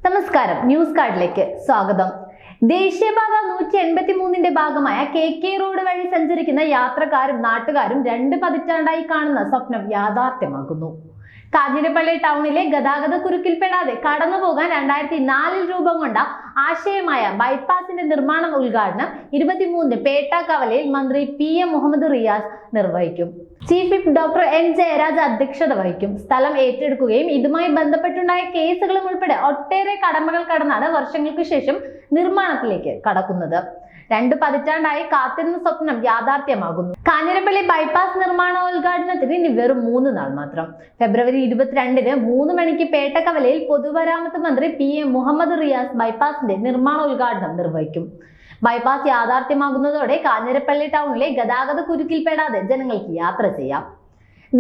നമസ്കാരം, ന്യൂസ് കാർഡിലേക്ക് സ്വാഗതം. ദേശീയപാത 183ന്റെ ഭാഗമായ കെ റോഡ് വഴി സഞ്ചരിക്കുന്ന യാത്രക്കാരും നാട്ടുകാരും 2 പതിറ്റാണ്ടായി കാണുന്ന സ്വപ്നം യാഥാർത്ഥ്യമാകുന്നു. കാഞ്ഞിരപ്പള്ളി ടൗണിലെ ഗതാഗത കുരുക്കിൽപ്പെടാതെ കടന്നുപോകാൻ 2004 രൂപം കൊണ്ട ആശയമായ ബൈപ്പാസിന്റെ നിർമ്മാണ ഉദ്ഘാടനം 23 പേട്ട കവലയിൽ മന്ത്രി PM മുഹമ്മദ് റിയാസ് നിർവഹിക്കും. Chief whip doctor N Jayaraj അധ്യക്ഷത വഹിക്കും. സ്ഥലം ഏറ്റെടുക്കുകയും ഇതുമായി ബന്ധപ്പെട്ടുണ്ടായ കേസുകളും ഉൾപ്പെടെ ഒട്ടേറെ കടമകൾ കടന്നാണ് വർഷങ്ങൾക്ക് ശേഷം നിർമ്മാണത്തിലേക്ക് കടക്കുന്നത്. 2 പതിറ്റാണ്ടായി കാത്തിരുന്ന സ്വപ്നം യാഥാർത്ഥ്യമാകുന്നു. കാഞ്ഞിരപ്പള്ളി ബൈപ്പാസ് നിർമ്മാണോദ്ഘാടനത്തിന് ഇനി വെറും 3 നാൾ മാത്രം. ഫെബ്രുവരി 22-ന് 3 മണിക്ക് പേട്ടക്കവലയിൽ പൊതുമരാമത്ത് മന്ത്രി PM മുഹമ്മദ് റിയാസ് ബൈപ്പാസിന്റെ നിർമ്മാണോദ്ഘാടനം നിർവഹിക്കും. ബൈപ്പാസ് യാഥാർത്ഥ്യമാകുന്നതോടെ കാഞ്ഞിരപ്പള്ളി ടൗണിലെ ഗതാഗത കുരുക്കിൽപ്പെടാതെ ജനങ്ങൾക്ക് യാത്ര ചെയ്യാം.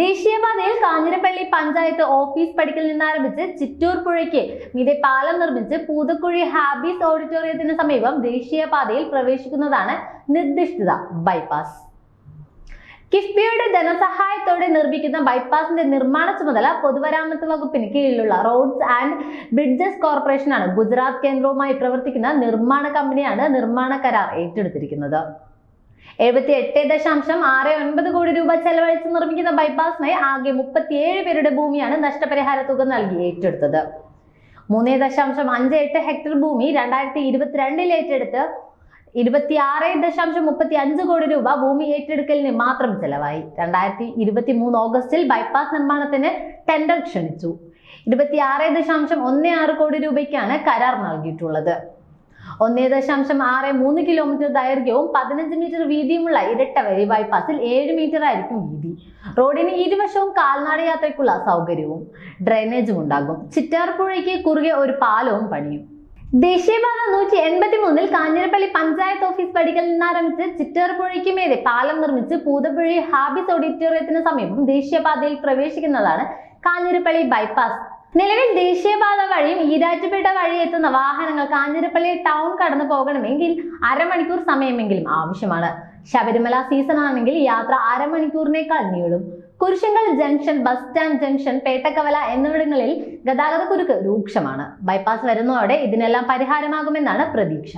ദേശീയപാതയിൽ കാഞ്ഞിരപ്പള്ളി പഞ്ചായത്ത് ഓഫീസ് പടിക്കൽ നിന്നാരംഭിച്ച് ചിറ്റൂർ പുഴയ്ക്ക് മീതെ പാലം നിർമ്മിച്ച് പൂതക്കുഴി ഹാബീസ് ഓഡിറ്റോറിയത്തിന് സമീപം ദേശീയപാതയിൽ പ്രവേശിക്കുന്നതാണ് നിർദ്ദിഷ്ട ബൈപ്പാസ്. കിഫ്ബിയുടെ ധനസഹായത്തോടെ നിർമ്മിക്കുന്ന ബൈപ്പാസിന്റെ നിർമ്മാണ ചുമതല പൊതുമരാമത്ത് വകുപ്പിന് കീഴിലുള്ള റോഡ്സ് ആൻഡ് ബ്രിഡ്ജസ് കോർപ്പറേഷനാണ്. ഗുജറാത്ത് കേന്ദ്രവുമായി പ്രവർത്തിക്കുന്ന നിർമ്മാണ കമ്പനിയാണ് നിർമ്മാണ കരാർ ഏറ്റെടുത്തിരിക്കുന്നത്. 78.69 കോടി രൂപ ചെലവഴിച്ച് നിർമ്മിക്കുന്ന ബൈപ്പാസിനായി ആകെ 37 പേരുടെ ഭൂമിയാണ് നഷ്ടപരിഹാര തുക നൽകി ഏറ്റെടുത്തത്. 3.58 ഹെക്ടർ ഭൂമി 2022 ഏറ്റെടുത്ത് 26.35 കോടി രൂപ ഭൂമി ഏറ്റെടുക്കലിന് മാത്രം ചെലവായി. 2023 ഓഗസ്റ്റിൽ ബൈപ്പാസ് നിർമ്മാണത്തിന് ടെൻഡർ ക്ഷണിച്ചു. 26.16 കോടി രൂപയ്ക്കാണ് കരാർ നൽകിയിട്ടുള്ളത്. 1.63 കിലോമീറ്റർ ദൈർഘ്യവും 15 മീറ്റർ വീതിയുമുള്ള ഇരട്ടവരി ബൈപ്പാസിൽ 7 മീറ്റർ ആയിരിക്കും വീതി. റോഡിന് ഇരുവശവും കാൽനട യാത്രയ്ക്കുള്ള സൗകര്യവും ഡ്രെയിനേജും ഉണ്ടാകും. ചിറ്റാർ പുഴയ്ക്ക് കുറുകെ ഒരു പാലവും പണിയും. ദേശീയപാത 183-ൽ കാഞ്ഞിരപ്പള്ളി പഞ്ചായത്ത് ഓഫീസ് പടിക്കൽ നിന്നാരംഭിച്ച് ചിറ്റാർ പുഴയ്ക്ക് മേലെ പാലം നിർമ്മിച്ച് പൂതപ്പുഴി ഹാബീസ് ഓഡിറ്റോറിയത്തിന് സമീപം ദേശീയപാതയിൽ പ്രവേശിക്കുന്നതാണ് കാഞ്ഞിരപ്പള്ളി ബൈപ്പാസ്. നിലവിൽ ദേശീയപാത വഴിയും ഈരാറ്റുപേട്ട വഴി എത്തുന്ന വാഹനങ്ങൾ കാഞ്ഞിരപ്പള്ളി ടൗൺ കടന്നു പോകണമെങ്കിൽ അരമണിക്കൂർ സമയമെങ്കിലും ആവശ്യമാണ്. ശബരിമല സീസൺ ആണെങ്കിൽ യാത്ര അരമണിക്കൂറിനേക്കാൾ നീളും. Kurisinkal junction, bus stand junction, Pettakkavala എന്നിവിടങ്ങളിൽ ഗതാഗത കുരുക്ക് രൂക്ഷമാണ്. ബൈപ്പാസ് വരുന്നതോടെ ഇതിനെല്ലാം പരിഹാരമാകുമെന്നാണ് പ്രതീക്ഷ.